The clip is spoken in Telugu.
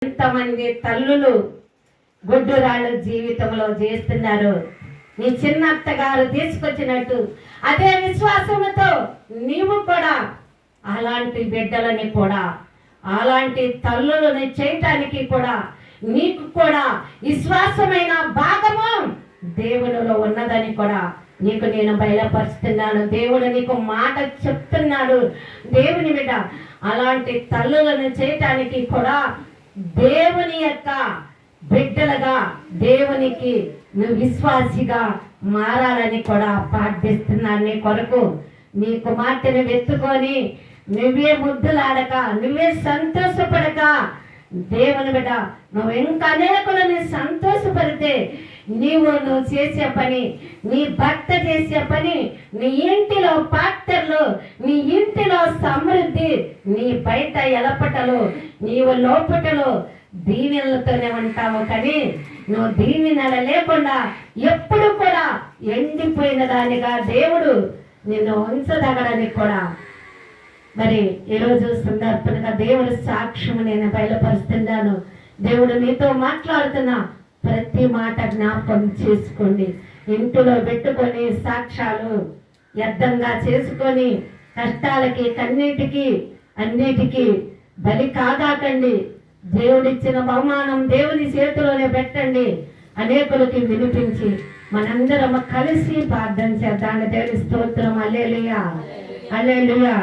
ఎంతమంది తల్లులు గొడ్డురాళ్ళు జీవితంలో చేస్తున్నారు. నీ చిన్న అత్తగారు తీసుకొచ్చినట్టు అదే విశ్వాసంతో నీవు కూడా అలాంటి బిడ్డలని కూడా అలాంటి తల్లులని చేయటానికి కూడా నీకు కూడా విశ్వాసమైన భాగము దేవునిలో ఉన్నదని కూడా నీకు నేను బయలుపరుస్తున్నాను. దేవుడు నీకు మాట చెప్తున్నాడు. దేవుని బిడ్డ అలాంటి తల్లులను చేయటానికి కూడా దేవుని యొక్క బిడ్డలుగా దేవునికి నువ్వు విశ్వాసిగా మారాలని కూడా ప్రార్థిస్తున్నాను. నీ కొరకు నీ కుమార్తెను వెతుకొని నువ్వే ముద్దులాడక నువ్వే సంతోషపడక దేవుని బిడ్డ నువ్వు ఇంకా అనేకులని సంతోషపడితే నువ్వు చేసే పని, నీ భర్త చేసే పని, నీ ఇంటిలో పాత్రలు, నీ ఇంటిలో సమృద్ధి, నీ బయట ఎలపటలు, నీవు లోపటలు దీవెనలతోనే ఉంటావు. కానీ నువ్వు దీవెనల లేకుండా ఎప్పుడు కూడా ఎండిపోయిన దానిగా దేవుడు నిన్ను ఉంచదగడని కూడా మరి ఈరోజు సందర్భంగా దేవుడు సాక్ష్యము నేను బయలుపరుస్తున్నాను. దేవుడు నీతో మాట్లాడుతున్నా ప్రతి మాట జ్ఞాపకం చేసుకోండి. ఇంటిలో పెట్టుకొని సాక్ష్యాలు వ్యర్థంగా చేసుకొని కష్టాలకి కన్నీటికి అన్నిటికీ బలి కాదాకండి. దేవుడిచ్చిన బహుమానం దేవుని చేతిలోనే పెట్టండి. అనేకులకి వినిపించి మనందరం కలిసి ప్రార్థన చేద్దాం. దేవుని స్తోత్రం. హల్లెలూయా, హల్లెలూయా.